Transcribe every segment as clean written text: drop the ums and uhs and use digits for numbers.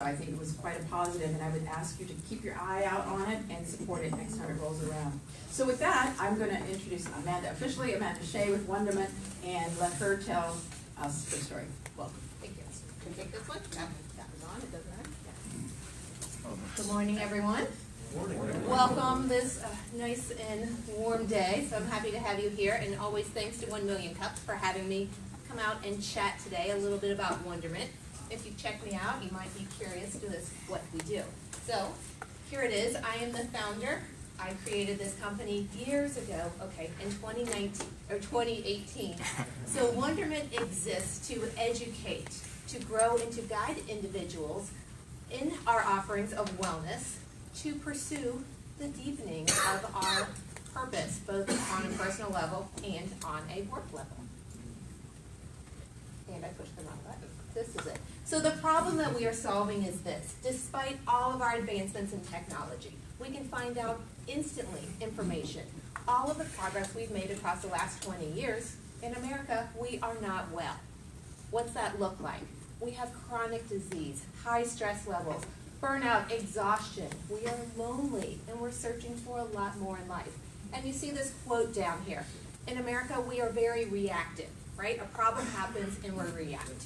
I think it was quite a positive, and I would ask you to keep your eye out on it and support it next time it rolls around. So with that, I'm going to introduce Amanda Chay with Wonderment, and let her tell us the story. Welcome. Thank you. Can you take this one? That was on, it doesn't matter. Yeah. Good morning, everyone. Morning. Welcome this nice and warm day. So I'm happy to have you here, and always thanks to 1 Million Cups for having me come out and chat today a little bit about Wonderment. If you check me out, you might be curious to this what we do. So here it is. I am the founder. I created this company years ago, in 2018. So Wonderment exists to educate, to grow, and to guide individuals in our offerings of wellness to pursue the deepening of our purpose, both on a personal level and on a work level. And I pushed the wrong button. This is it. So the problem that we are solving is this. Despite all of our advancements in technology, we can find out instantly information. All of the progress we've made across the last 20 years, in America, we are not well. What's that look like? We have chronic disease, high stress levels, burnout, exhaustion. We are lonely, and we're searching for a lot more in life. And you see this quote down here. In America, we are very reactive, right? A problem happens and we react.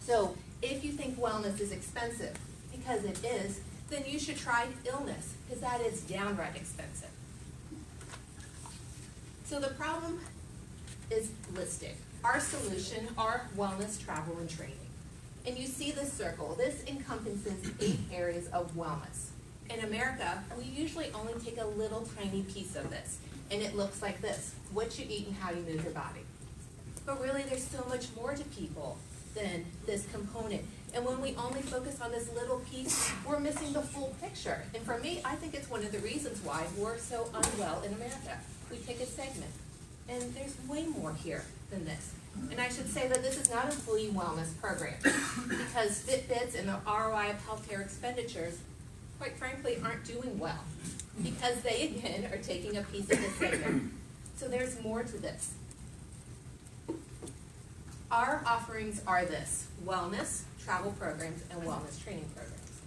So if you think wellness is expensive, because it is, then you should try illness, because that is downright expensive. So the problem is listed. Our solution are wellness, travel, and training. And you see this circle. This encompasses 8 areas of wellness. In America, we usually only take a little tiny piece of this, and it looks like this: what you eat and how you move your body. But really, there's so much more to people than this component. And when we only focus on this little piece, we're missing the full picture. And for me, I think it's one of the reasons why we're so unwell in America. We take a segment, and there's way more here than this. And I should say that this is not a fully wellness program, because Fitbits and the ROI of healthcare expenditures, quite frankly, aren't doing well, because they, again, are taking a piece of the segment. So there's more to this. Our offerings are this: wellness, travel programs, and wellness training programs.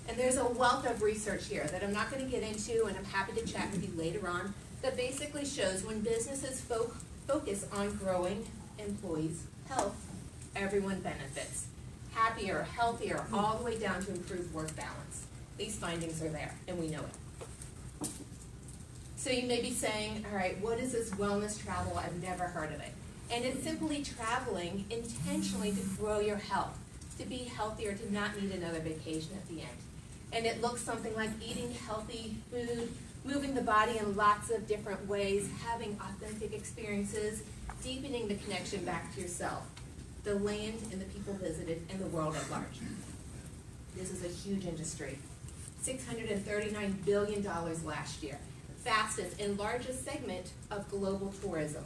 And there's a wealth of research here that I'm not going to get into, and I'm happy to chat with you later on, that basically shows when businesses focus on growing employees' health, everyone benefits. Happier, healthier, all the way down to improved work balance. These findings are there, and we know it. So you may be saying, all right, what is this wellness travel? I've never heard of it. And it's simply traveling intentionally to grow your health, to be healthier, to not need another vacation at the end. And it looks something like eating healthy food, moving the body in lots of different ways, having authentic experiences, deepening the connection back to yourself, the land and the people visited, and the world at large. This is a huge industry. $639 billion last year, fastest and largest segment of global tourism,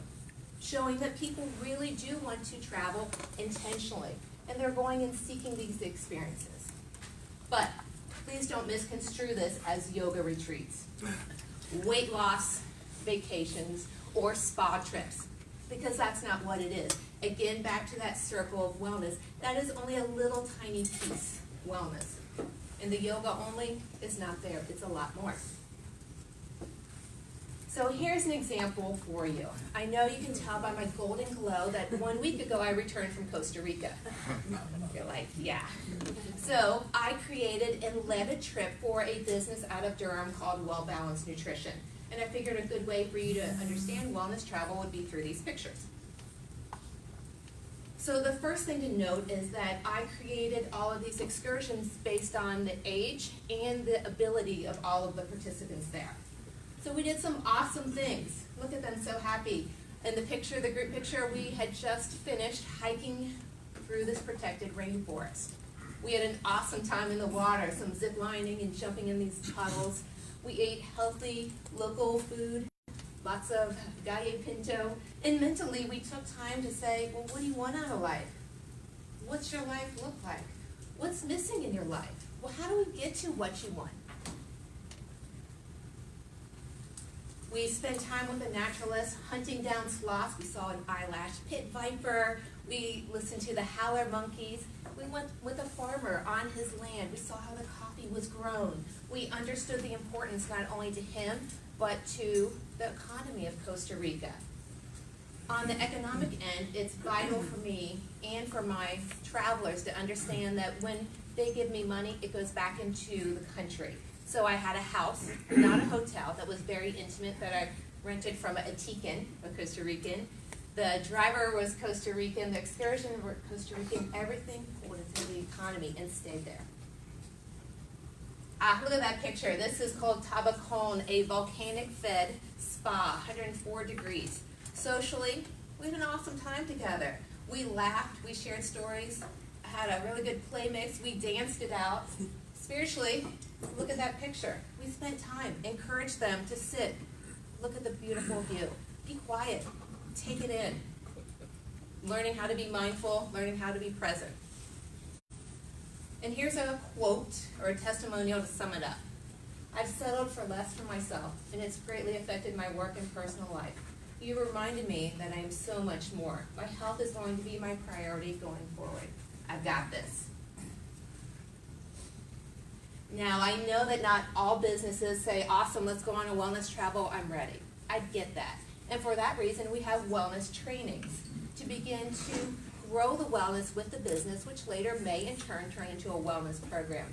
showing that people really do want to travel intentionally, and they're going and seeking these experiences. But please don't misconstrue this as yoga retreats, weight loss vacations, or spa trips, because that's not what it is. Again, back to that circle of wellness, that is only a little tiny piece, wellness. And the yoga only is not there, it's a lot more. So here's an example for you. I know you can tell by my golden glow that 1 week ago I returned from Costa Rica. You're like, yeah. So I created and led a trip for a business out of Durham called Well Balanced Nutrition. And I figured a good way for you to understand wellness travel would be through these pictures. So the first thing to note is that I created all of these excursions based on the age and the ability of all of the participants there. So we did some awesome things. Look at them, so happy. In the picture, the group picture, we had just finished hiking through this protected rainforest. We had an awesome time in the water, some zip lining and jumping in these puddles. We ate healthy local food, lots of gallo pinto. And mentally, we took time to say, well, what do you want out of life? What's your life look like? What's missing in your life? Well, how do we get to what you want? We spent time with a naturalist hunting down sloths. We saw an eyelash pit viper. We listened to the howler monkeys. We went with a farmer on his land. We saw how the coffee was grown. We understood the importance not only to him, but to the economy of Costa Rica. On the economic end, it's vital for me and for my travelers to understand that when they give me money, it goes back into the country. So I had a house, not a hotel, that was very intimate that I rented from a Tican, a Costa Rican. The driver was Costa Rican, the excursion were Costa Rican, everything pulled into the economy and stayed there. Look at that picture. This is called Tabacon, a volcanic-fed spa, 104 degrees. Socially, we had an awesome time together. We laughed, we shared stories, had a really good play mix, we danced it out. Spiritually, look at that picture. We spent time, encouraged them to sit, look at the beautiful view, be quiet, take it in. Learning how to be mindful, learning how to be present. And here's a quote or a testimonial to sum it up. I've settled for less for myself, and it's greatly affected my work and personal life. You reminded me that I am so much more. My health is going to be my priority going forward. I've got this. Now, I know that not all businesses say, awesome, let's go on a wellness travel, I'm ready. I get that. And for that reason, we have wellness trainings to begin to grow the wellness with the business, which later may in turn turn into a wellness program.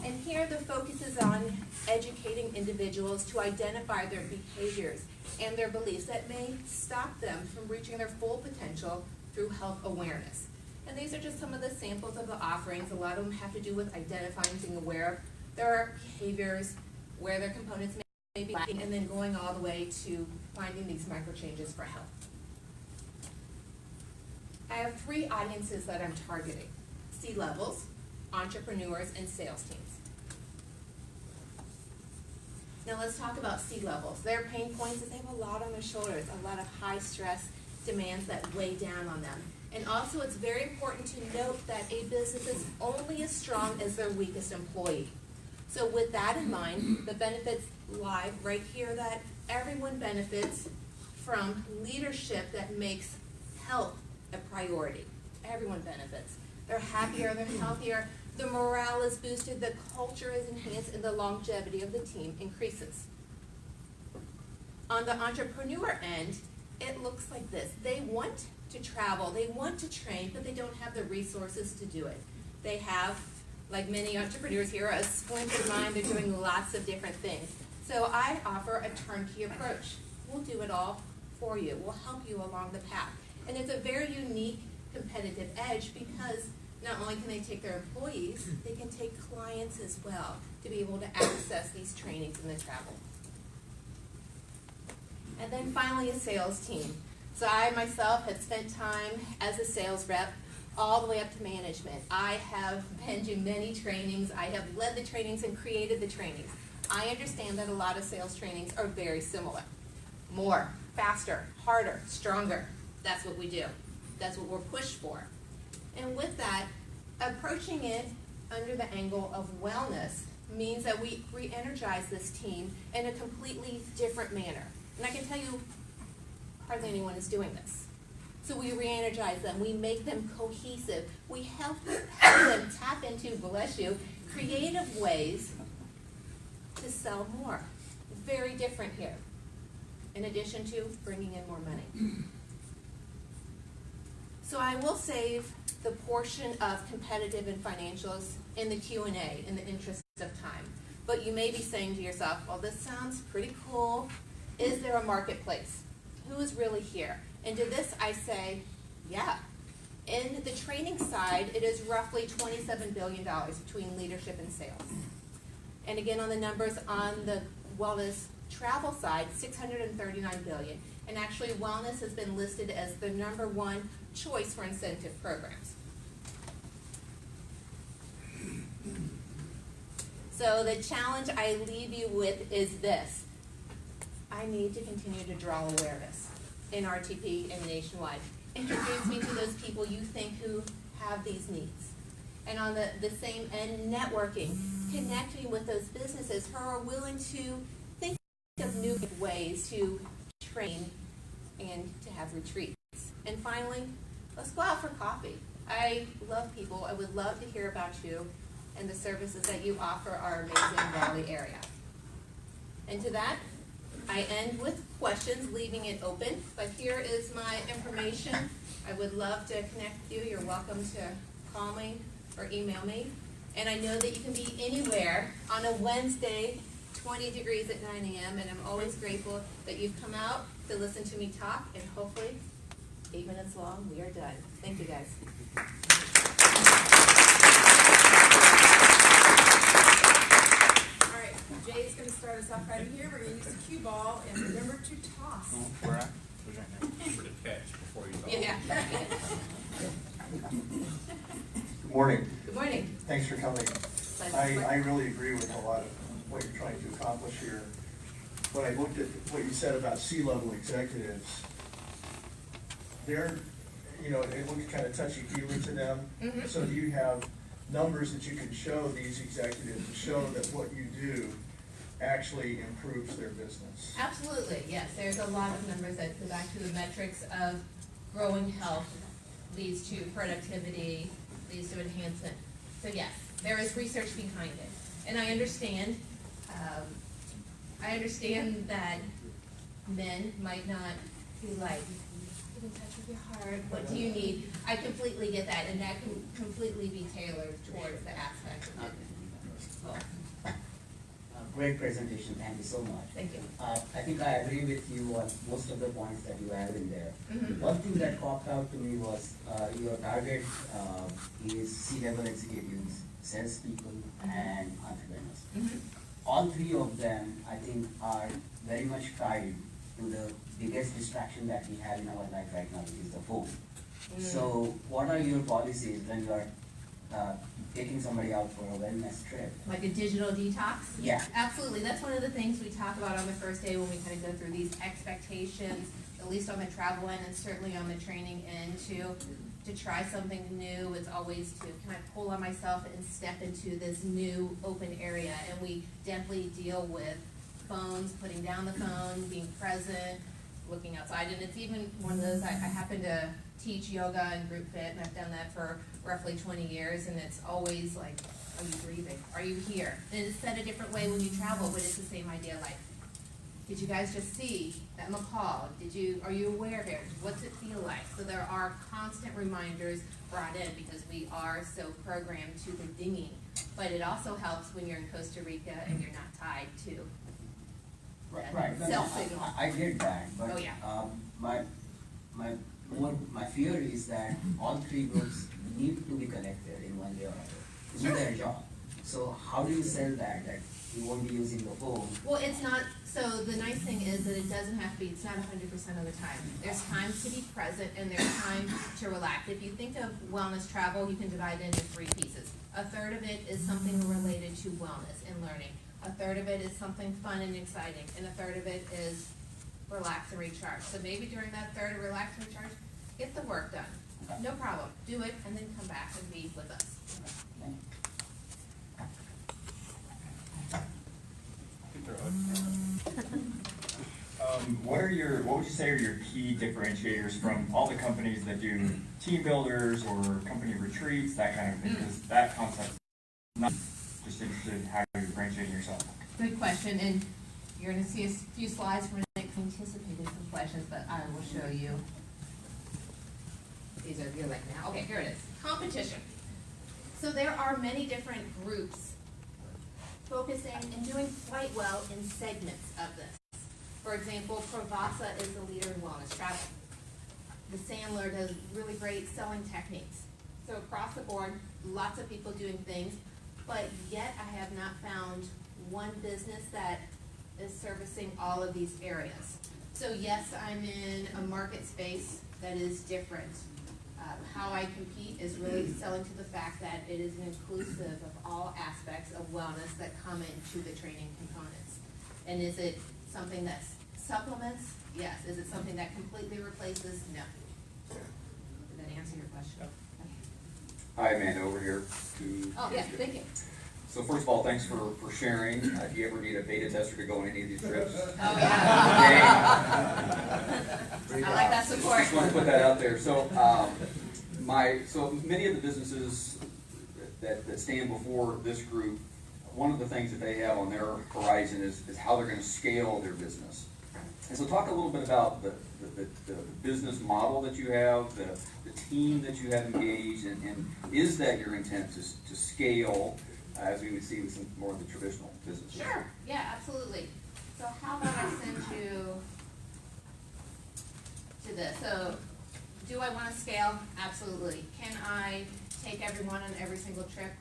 And here the focus is on educating individuals to identify their behaviors and their beliefs that may stop them from reaching their full potential through health awareness. And these are just some of the samples of the offerings. A lot of them have to do with identifying, being aware of their behaviors, where their components may be lacking, and then going all the way to finding these micro changes for health. I have 3 audiences that I'm targeting: C-levels, entrepreneurs, and sales teams. Now let's talk about C-levels. Their pain points is they have a lot on their shoulders, a lot of high stress demands that weigh down on them. And also it's very important to note that a business is only as strong as their weakest employee. So with that in mind, the benefits lie right here that everyone benefits from leadership that makes health a priority. Everyone benefits. They're happier, they're healthier, the morale is boosted, the culture is enhanced, and the longevity of the team increases. On the entrepreneur end, it looks like this. They want to travel, they want to train, but they don't have the resources to do it. They have, like many entrepreneurs here, a splintered mind. They're doing lots of different things. So I offer a turnkey approach. We'll do it all for you. We'll help you along the path. And it's a very unique competitive edge because not only can they take their employees, they can take clients as well to be able to access these trainings and the travel. And then finally, a sales team. So I myself have spent time as a sales rep all the way up to management. I have been to many trainings. I have led the trainings and created the trainings. I understand that a lot of sales trainings are very similar. More, faster, harder, stronger. That's what we do. That's what we're pushed for. And with that, approaching it under the angle of wellness means that we re-energize this team in a completely different manner. And I can tell you, hardly anyone is doing this. So we re-energize them, we make them cohesive, we help them tap into, bless you, creative ways to sell more. Very different here, in addition to bringing in more money. So I will save the portion of competitive and financials in the Q&A in the interest of time. But you may be saying to yourself, well, this sounds pretty cool. Is there a marketplace? Who is really here? And to this I say, yeah. In the training side, it is roughly $27 billion between leadership and sales. And again, on the numbers on the wellness travel side, $639 billion. And actually, wellness has been listed as the #1 choice for incentive programs. So the challenge I leave you with is this. I need to continue to draw awareness in RTP and nationwide. Introduce me to those people you think who have these needs. And on the same end, networking. Connect me with those businesses who are willing to think of new ways to train and to have retreats. And finally, let's go out for coffee. I love people. I would love to hear about you and the services that you offer are amazing in the Raleigh area. And to that, I end with questions, leaving it open, but here is my information. I would love to connect with you. You're welcome to call me or email me. And I know that you can be anywhere on a Wednesday, 20 degrees at 9 a.m., and I'm always grateful that you've come out to listen to me talk, and hopefully, 8 minutes long, we are done. Thank you, guys. All right, Jay's gonna start us off right here. We're gonna use the cue ball and remember to toss. Where at? For the catch before you go. Yeah. Good morning. Good morning. Thanks for coming. I really agree with a lot of what you're trying to accomplish here. When I looked at what you said about C-level executives, they're, you know, it looks kind of touchy-feely to them. Mhm. So do you have numbers that you can show these executives to show that what you do actually improves their business? Absolutely, yes. There's a lot of numbers that go back to the metrics of growing health leads to productivity, leads to enhancement. So yes, there is research behind it. And I understand that men might not be like, get in touch with your heart, what do you need? I completely get that, and that can completely be tailored towards the aspect of it. Great presentation, thank you so much. Thank you. I think I agree with you on most of the points that you have in there. Mhm. One thing that popped out to me was your target is C-level executives, salespeople, and entrepreneurs. Mhm. All three of them, I think, are very much tied to the biggest distraction that we have in our life right now, which is the phone. So what are your policies when you are taking somebody out for a wellness trip? Like a digital detox? Yeah. Absolutely, that's one of the things we talk about on the first day when we kind of go through these expectations, at least on the travel end and certainly on the training end to try something new. It's always to kind of pull on myself and step into this new open area, and we definitely deal with phones, putting down the phone, being present, looking outside, and it's even one of those, I happen to teach yoga and group fit, and I've done that for roughly 20 years, and it's always like, are you breathing? Are you here? And it's said a different way when you travel, but it's the same idea, like, did you guys just see that McCall? Are you aware of it? What's it feel like? So there are constant reminders brought in because we are so programmed to the dinging, but it also helps when you're in Costa Rica and you're not tied to Right, no, self-signal. I get that, but Oh, yeah. my fear is that all three groups need to be connected in one way or other to do their job. So how do you sell that you won't be using the phone? Well, it's not, so the nice thing is that it doesn't have to be, it's not 100% of the time. There's time to be present and there's time to relax. If you think of wellness travel, you can divide it into 3 pieces. A third of it is something related to wellness and learning. A third of it is something fun and exciting, and a third of it is relax and recharge. So maybe during that third of relax and recharge, get the work done. No problem. Do it and then come back and be with us. What would you say are your key differentiators from all the companies that do team builders or company retreats, that kind of thing? Because that concept is not just interested in how you're differentiating yourself. Good question, and you're gonna see a few slides from Nick anticipated some questions, but I will show you. These are, you're like, now, okay, here it is. Competition. So there are many different groups focusing and doing quite well in segments of this. For example, Provasa is the leader in wellness travel. The Sandler does really great selling techniques. So across the board, lots of people doing things, but yet I have not found one business that is servicing all of these areas. So yes, I'm in a market space that is different. How I compete is really selling to the fact that it is inclusive of all aspects of wellness that come into the training components. And is it something that supplements? Yes. Is it something that completely replaces? No. Did that answer your question? Okay. Hi, Amanda, over here. Oh, yeah, thank you. So first of all, thanks for sharing. If you ever need a beta tester to go on any of these trips, Oh, yeah. I like that support. just want to put that out there. So So many of the businesses that stand before this group, one of the things that they have on their horizon is how they're gonna scale their business. And so talk a little bit about the business model that you have, the team that you have engaged, and is that your intent to scale, as we would see with some more of the traditional businesses? Sure, yeah, absolutely. So how about I send you to this? So, do I want to scale? Absolutely. Can I take everyone on every single trip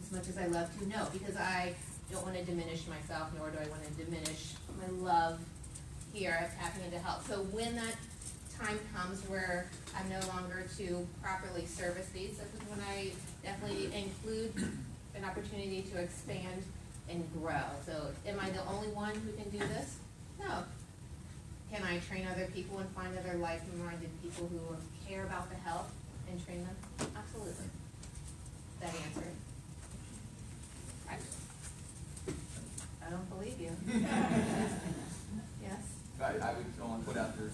as much as I love to? No, because I don't want to diminish myself, nor do I want to diminish my love here of tapping into help. So when that time comes where I'm no longer to properly service these, this is when I definitely include an opportunity to expand and grow. So am I the only one who can do this? No. Can I train other people and find other like-minded people who care about the health and train them? Absolutely. That answer. I don't believe you. Yes? I would only put out there,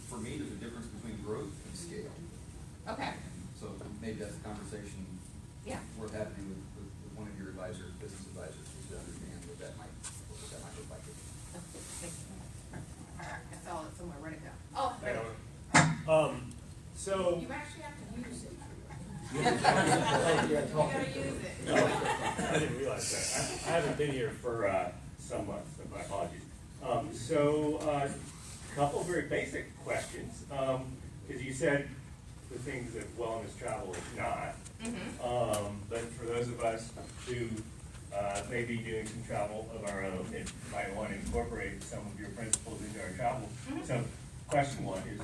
for me, there's a difference between growth and scale. Okay. So maybe that's a conversation Yeah. worth having with one of your advisors, business advisors, just to understand what that might look like. I saw it somewhere. Where'd it go? Oh, there. So. You actually have to use it. You gotta use it. No, I didn't realize that. I haven't been here for some months, so my apologies. A couple very basic questions. Because you said the things that wellness travel is not. But for those of us who may be doing some travel of our own and might want to incorporate some of your principles into our travel. So question one is,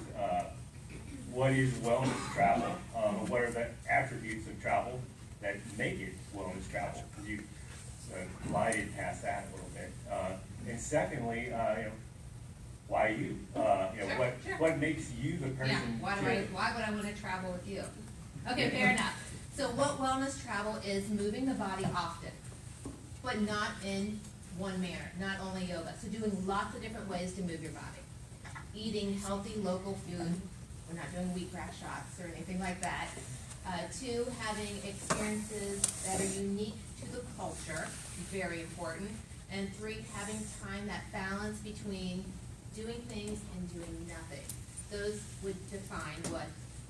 what is wellness travel? What are the attributes of travel that make it wellness travel? Because you glided past that a little bit. And secondly, why you? Sure. What makes you the person? Yeah, why would I want to travel with you? Okay, fair enough. So what wellness travel is moving the body often, but not in one manner, not only yoga. So doing lots of different ways to move your body. Eating healthy local food. We're not doing wheatgrass shots or anything like that. 2, having experiences that are unique to the culture, very important. And 3, having time, that balance between doing things and doing nothing. Those would define what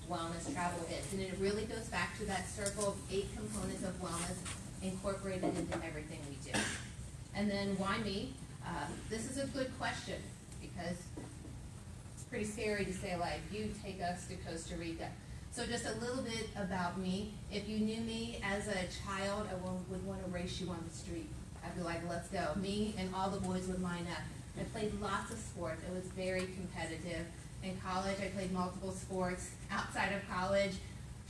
wellness travel is. And it really goes back to that circle of 8 components of wellness incorporated into everything we do. And then why me? This is a good question because it's pretty scary to say, like, you take us to Costa Rica. So just a little bit about me. If you knew me as a child, I would want to race you on the street. I'd be like, let's go. Me and all the boys would line up. I played lots of sports. It was very competitive. In college, I played multiple sports. Outside of college,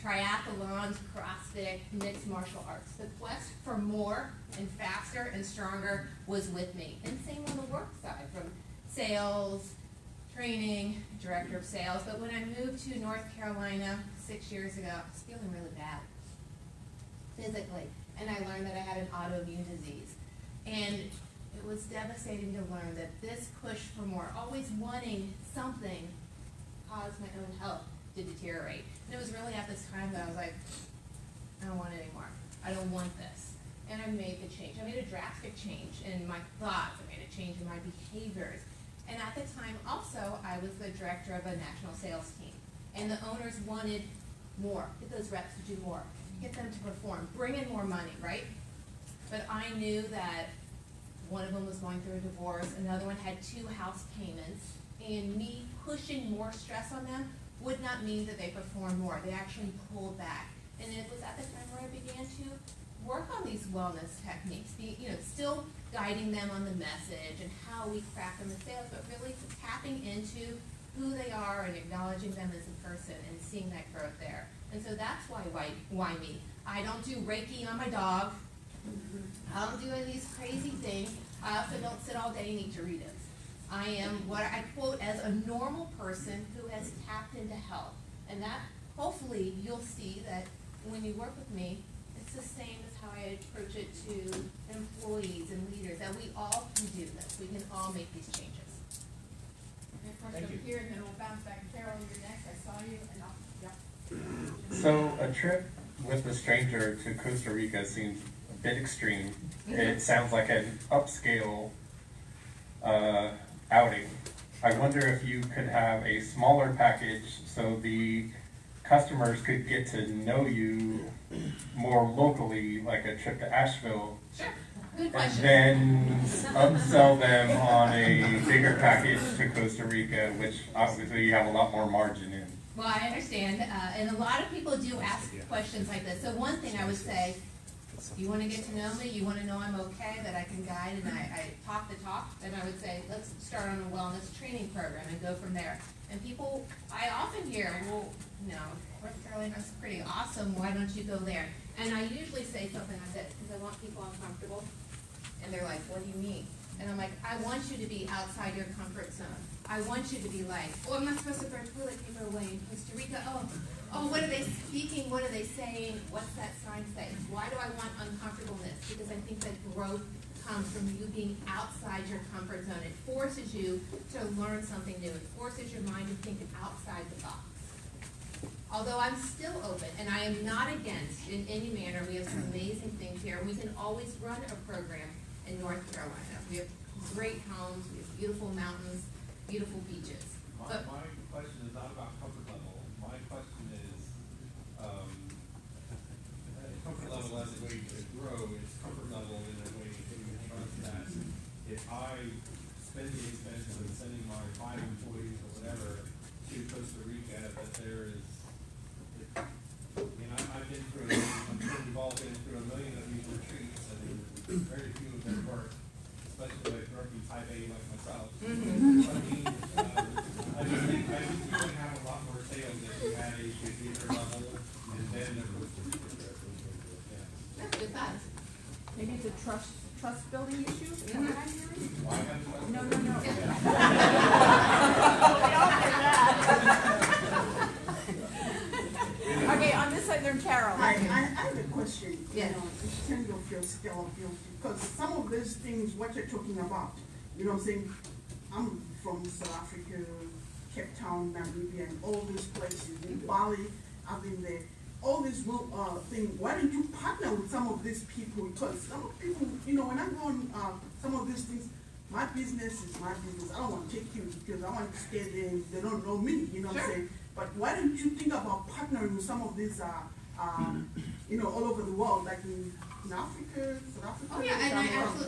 triathlons, CrossFit, mixed martial arts. The quest for more and faster and stronger was with me. And same on the work side, from sales, training, director of sales. But when I moved to North Carolina 6 years ago, I was feeling really bad physically. And I learned that I had an autoimmune disease. And it was devastating to learn that this push for more, always wanting something, caused my own health to deteriorate. And it was really at this time that I was like, I don't want it anymore. I don't want this. And I made the change. I made a drastic change in my thoughts. I made a change in my behaviors. And at the time also, I was the director of a national sales team. And the owners wanted more, get those reps to do more, get them to perform, bring in more money, right? But I knew that one of them was going through a divorce, another one had 2 house payments, and me pushing more stress on them would not mean that they performed more. They actually pulled back. And it was at the time where I began to work on these wellness techniques, still guiding them on the message and how we craft them in sales, but really tapping into who they are and acknowledging them as a person and seeing that growth there. And so that's why me. I don't do Reiki on my dog. I don't do any of these crazy things. I also don't sit all day and eat Doritos. I am what I quote as a normal person who has tapped into health. And that, hopefully, you'll see that when you work with me, it's the same as how I approach it to employees and leaders, that we all can do this. We can all make these changes. And of course, over here, and then we'll bounce back. Carol, you're next. I saw you, and I'll, yep. So a trip with a stranger to Costa Rica seems a bit extreme. It sounds like an upscale outing. I wonder if you could have a smaller package so the customers could get to know you more locally, like a trip to Asheville. Sure, good And question. then upsell them on a bigger package to Costa Rica, which obviously you have a lot more margin in. Well, I understand, and a lot of people do ask questions like this. So one thing I would say, you want to get to know me, you want to know I'm okay, that I can guide and I talk the talk, then I would say, let's start on a wellness training program and go from there. And people, I often hear, well, no, North Carolina's pretty awesome, why don't you go there? And I usually say something like this, because I want people uncomfortable. And they're like, what do you mean? And I'm like, I want you to be outside your comfort zone. I want you to be like, oh, I'm not supposed to throw toilet paper away in Costa Rica. Oh, what are they speaking? What are they saying? What's that sign say? Why do I want uncomfortableness? Because I think that growth comes from you being outside your comfort zone. It forces you to learn something new. It forces your mind to think outside the box. Although I'm still open, and I am not against in any manner, we have some amazing things here. We can always run a program in North Carolina. We have great homes, we have beautiful mountains, beautiful beaches. My question is not about comfort level. My question is, comfort level as a way to grow, it's comfort level in a way to trust that if I spend the expenses of sending my 5 employees or whatever to Costa Rica, that there is, I've been through, I'm sure we've all been through a million of these retreats, and very few of them work, especially with working type A like myself. I just think you would have a lot more sales if you had a deeper level, and then there was. That's good thoughts. Maybe it's a trust building issue, is that what I'm hearing? Well, I have a- No. Okay, on this side, there's Carol. I have a question. Yeah. In terms of your scale of building, because some of these things, what you're talking about, you know what I'm saying? I'm from South Africa, Cape Town, Namibia, and all these places, in Bali, I've been there. All these things, why don't you partner with some of these people? Because some of people, when I go on some of these things, my business is my business. I don't want to take you because I want to stay there and they don't know me, you know what I'm saying? But why don't you think about partnering with some of these, all over the world, like in Africa, South Africa? Oh, yeah, and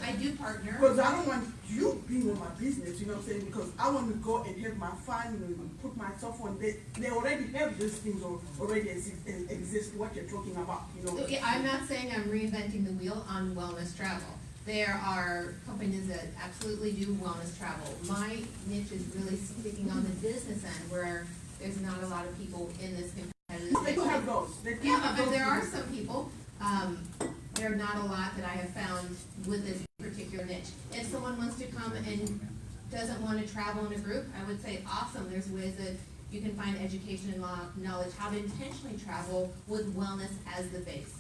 I do partner. Because I don't want you being on my business, you know what I'm saying? Because I want to go and have my fun and put myself on. They already have these things already exist, what you're talking about, So, yeah, I'm not saying I'm reinventing the wheel on wellness travel. There are companies that absolutely do wellness travel. My niche is really sticking on the business end where there's not a lot of people in this competitive They do have those. Yeah, but there are some people. There are not a lot that I have found with this particular niche. If someone wants to come and doesn't want to travel in a group, I would say awesome. There's ways that you can find education and knowledge how to intentionally travel with wellness as the base.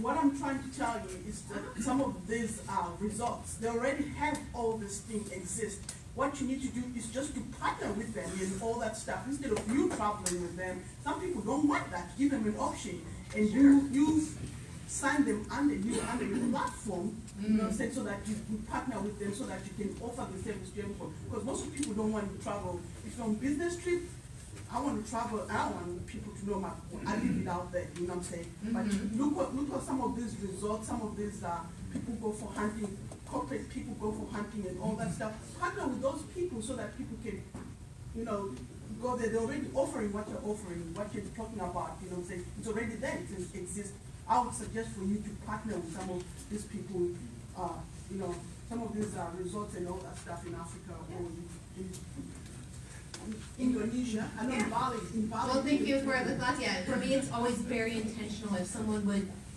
What I'm trying to tell you is that some of these results, they already have all these things exist. What you need to do is just to partner with them and all that stuff instead of you traveling with them. Some people don't want that. Give them an option, and you sign them under your platform. You know what I'm saying, so that you partner with them, so that you can offer the service to them. Because most of people don't want to travel. If you're on business trip, I want to travel. I don't want people to know I live it out there. You know what I'm saying? But look at some of these resorts. Some of these people go for hunting. Corporate people go for hunting and all that stuff. Partner with those people so that people can, go there. They're already offering what you're offering, what you're talking about. You know what I'm saying? It's already there. It exists. I would suggest for you to partner with some of these people. Some of these resorts and all that stuff in Africa or in Indonesia. I know in Bali. Well, thank you for the thought. Yeah, for me, it's always very intentional. If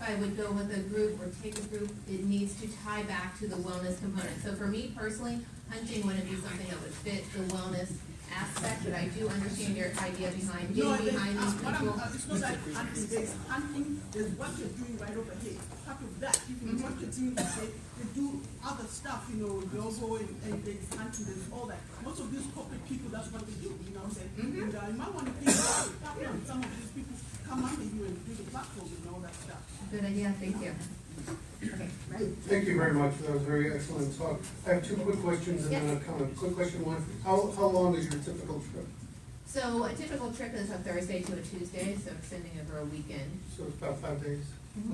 I would go with a group or take a group, it needs to tie back to the wellness component. So for me personally, hunting wouldn't be something that would fit the wellness aspect, but I do understand your idea behind getting behind these people. It's not like hunting. There's hunting. There's what you're doing right over here. part of that. If you want to think they do other stuff, you know, logo and there's hunting, there's all that. Most of these corporate people, that's what they do, you know what I'm saying? And you might want to think about it, partner with some of these people come under you and do the platform and all that stuff. Good idea, thank you. Okay, right. Thank you very much. That was a very excellent talk. I have two quick questions and then a comment. Quick question one, how long is your typical trip? So a typical trip is a Thursday to a Tuesday, so extending over a weekend. So it's about 5 days?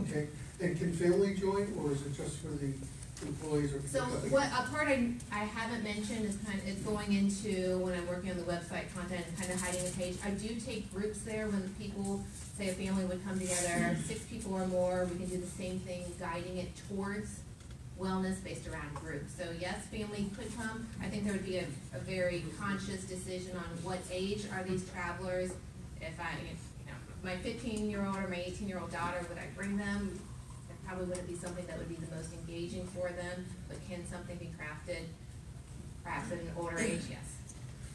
Okay. And can family join, or is it just for the employees or? So what, a part I haven't mentioned is it's going into, when I'm working on the website content, and kind of hiding a page. I do take groups there when people, say a family would come together, 6 people or more, we can do the same thing, guiding it towards wellness based around groups. So yes, family could come. I think there would be a very conscious decision on what age are these travelers. If my 15-year-old or my 18-year-old daughter, would I bring them? It probably wouldn't be something that would be the most engaging for them, but can something be crafted, perhaps at an older age? Yes.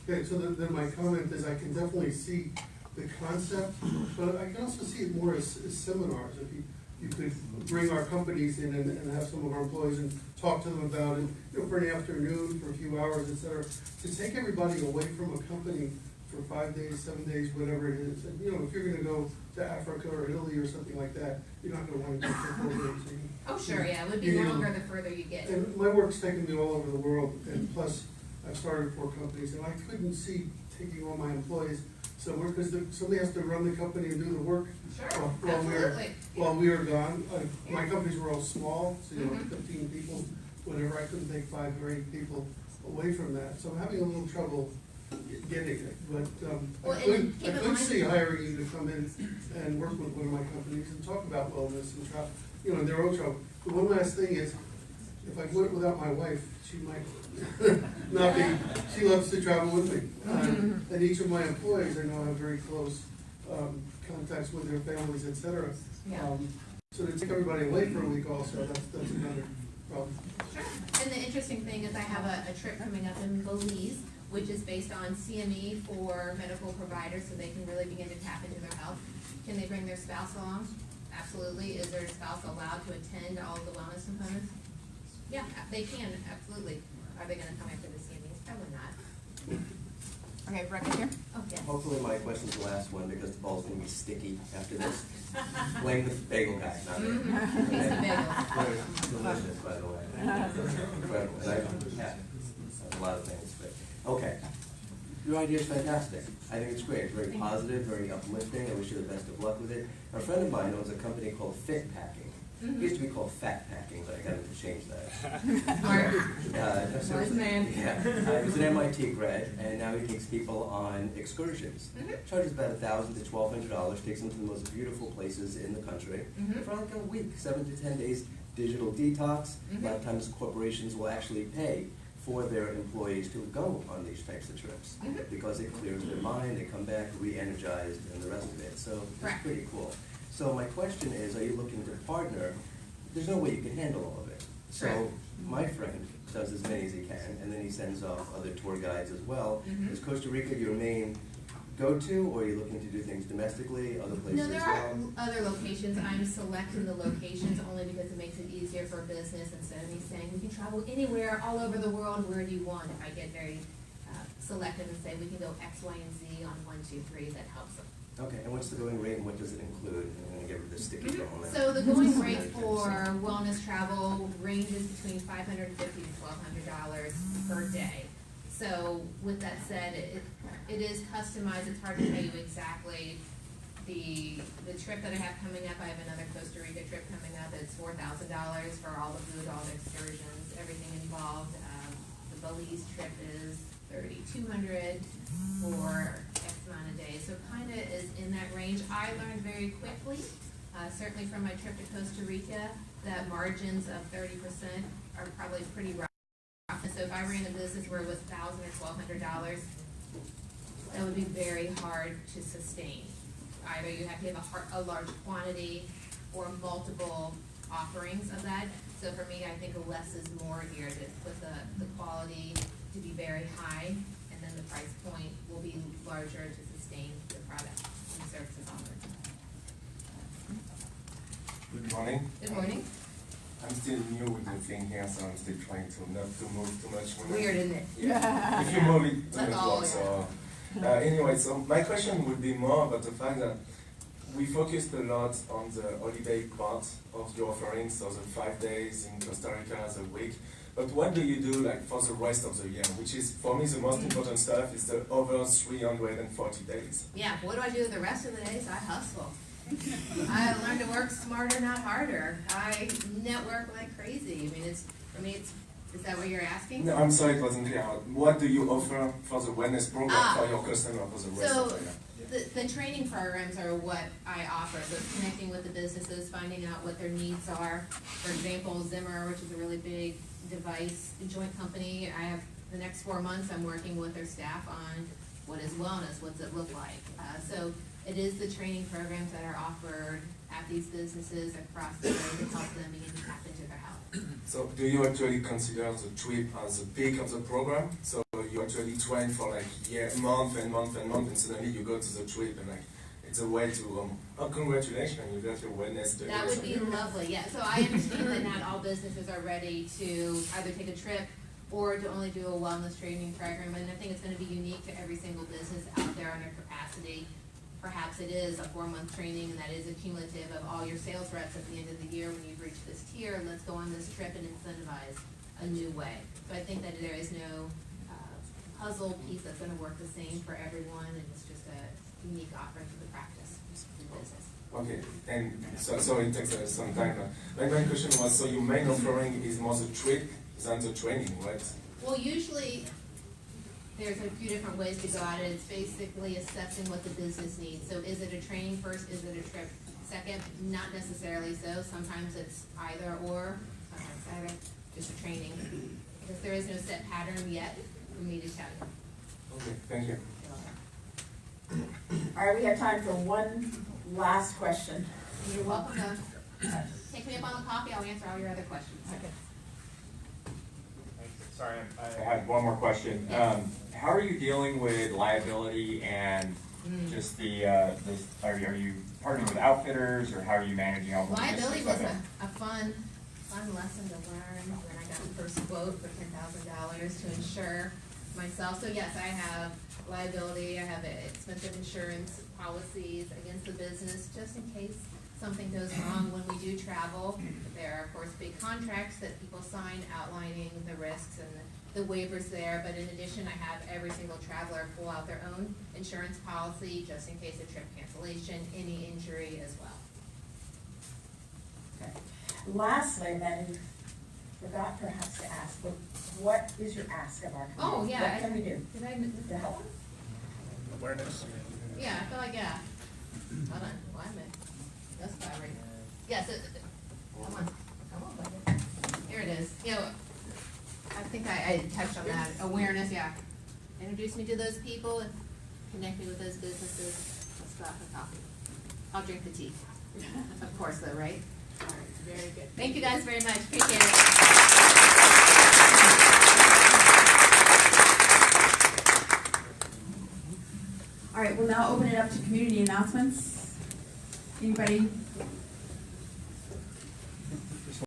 Okay, so then my comment is I can definitely see the concept, but I can also see it more as seminars. If you could bring our companies in and have some of our employees and talk to them about it, you know, for an afternoon, for a few hours, et cetera, to take everybody away from a company for 5 days, 7 days, whatever it is. And, you know, if you're gonna go to Africa or Italy or something like that, you're not gonna want to go for 4 days. Oh, sure, yeah, it would be longer the further you get. And my work's taken me all over the world, and plus, I've started 4 companies, and I couldn't see taking all my employees somewhere, because somebody has to run the company and do the work. Sure, Absolutely. While we are gone. My companies were all small, so you know, 15 people, whatever. I couldn't take 5 or 8 people away from that. So I'm having a little trouble getting it. But Well, I could see hiring you to come in and work with one of my companies and talk about wellness and travel, you know, their own trouble. But one last thing is, if I went without my wife, she might not be, she loves to travel with me. And each of my employees, I know, have very close contacts with their families, et cetera. Yeah. So to take everybody away for a week also, that's another problem. Sure. And the interesting thing is I have a trip coming up in Belize, which is based on CME for medical providers, so they can really begin to tap into their health. Can they bring their spouse along? Absolutely. Is their spouse allowed to attend all of the wellness components? Yeah, they can, absolutely. Are they gonna come after the CMEs? Probably not. Okay, Rebecca here. Oh, yes. Hopefully my question's the last one, because the ball's gonna be sticky after this. Blame the bagel guy, not me. Piece of bagel. Delicious, by the way. Incredible. And I've had a lot of things, but, okay. Your idea is fantastic. I think it's great. It's very positive, very uplifting. I wish you the best of luck with it. A friend of mine owns a company called Fit Packing. It used to be called Fat Packing, but I got him to change that. Smart man. Yeah, he's an MIT grad, and now he takes people on excursions. Charges about $1,000 to $1,200, takes them to the most beautiful places in the country for like a week, 7 to 10 days. Digital detox. A lot of times corporations will actually pay for their employees to go on these types of trips because it clears their mind, they come back re-energized, and the rest of it. So it's pretty cool. So my question is, are you looking to partner? There's no way you can handle all of it. So my friend does as many as he can, and then he sends off other tour guides as well. Is Costa Rica your main go-to, or are you looking to do things domestically, other places No, there as are well? other locations. I'm selecting the locations only because it makes it easier for business instead of me saying, we can travel anywhere, all over the world, where do you want? I get very selective and say, we can go X, Y, and Z on 1, 2, 3, that helps them. Okay, and what's the going rate, and what does it include? I'm gonna give her the sticky going there. So the going rate for wellness travel ranges between $550 to $1,200 per day. So with that said, it is customized. It's hard to tell you exactly the trip that I have coming up. I have another Costa Rica trip coming up. It's $4,000 for all the food, all the excursions, everything involved. The Belize trip is $3,200 for X amount of days. So kind of is in that range. I learned very quickly, certainly from my trip to Costa Rica, that margins of 30% are probably pretty rough. So if I ran a business where it was $1,000 or $1,200, that would be very hard to sustain. Either you have to have a large quantity or multiple offerings of that. So for me, I think less is more here, to put the quality to be very high, and then the price point will be larger to sustain the product and services offered. Good morning. Good morning. I'm still new with the thing here, so I'm still trying to not to move too much. Weird, isn't it? Yeah. If you move it, That's it all, works. yeah. So, anyway, so my question would be more about the fact that we focused a lot on the holiday part of your offering, so the 5 days in Costa Rica as a week. But what do you do like for the rest of the year, which is for me the most important stuff is the over 340 days. Yeah, what do I do the rest of the days? I hustle. I learn to work smarter, not harder. I network like crazy. I mean, for me, is that what you're asking? No, I'm sorry, it wasn't clear. What do you offer for the wellness program for your customer for the rest of the year? The training programs are what I offer, so it's connecting with the businesses, finding out what their needs are. For example, Zimmer, which is a really big device joint company, I have the next 4 months I'm working with their staff on what is wellness, what's it look like. So it is the training programs that are offered at these businesses across the board to help them begin to tap into their health. So do you actually consider the trip as the peak of the program? So you actually train for like month and month and month, and suddenly you go to the trip and like it's a way to congratulations, you got your wellness day. That would be lovely, yeah. So I understand that not all businesses are ready to either take a trip or to only do a wellness training program, and I think it's going to be unique to every single business out there on their capacity. Perhaps it is a 4-month training, and that is a cumulative of all your sales reps at the end of the year when you've reached this tier. Let's go on this trip and incentivize a new way. So I think that there is no puzzle piece that's going to work the same for everyone, and it's just a unique offering to the practice in business. Okay, and so it takes some time. My main question was, so your main offering is more the trip than the training, right? Well, usually there's a few different ways to go at it. It's basically assessing what the business needs. So is it a training first? Is it a trip second? Not necessarily so. Sometimes it's either or, sometimes either, just a training. Because there is no set pattern yet for me to tell you. Okay, thank you. All right, we have time for one last question. You're welcome to take me up on the coffee. I'll answer all your other questions. Okay. Sorry, I had one more question. How are you dealing with liability and just are you partnering with outfitters, or how are you managing all the Liability was a fun lesson to learn when I got the first quote for $10,000 to insure myself. So yes, I have liability. I have expensive insurance policies against the business just in case something goes wrong when we do travel. There are, of course, big contracts that people sign outlining the risks and the waivers there, but in addition, I have every single traveler pull out their own insurance policy just in case of trip cancellation, any injury as well. Okay. Lastly, then, forgot perhaps to ask, but what is your ask of our community? Oh, yeah. What can we do Did I miss to help? Awareness. Yeah, I feel like, yeah. Hold on, why am I, that's fine right now. Yes, come on, buddy. Here it is. You know, I think I touched on that. Awareness, yeah. Introduce me to those people and connect me with those businesses. Let's go out for coffee. I'll drink the tea. Of course, though, right? All right, very good. Thank you guys very much. Appreciate it. All right, we'll now open it up to community announcements. Anybody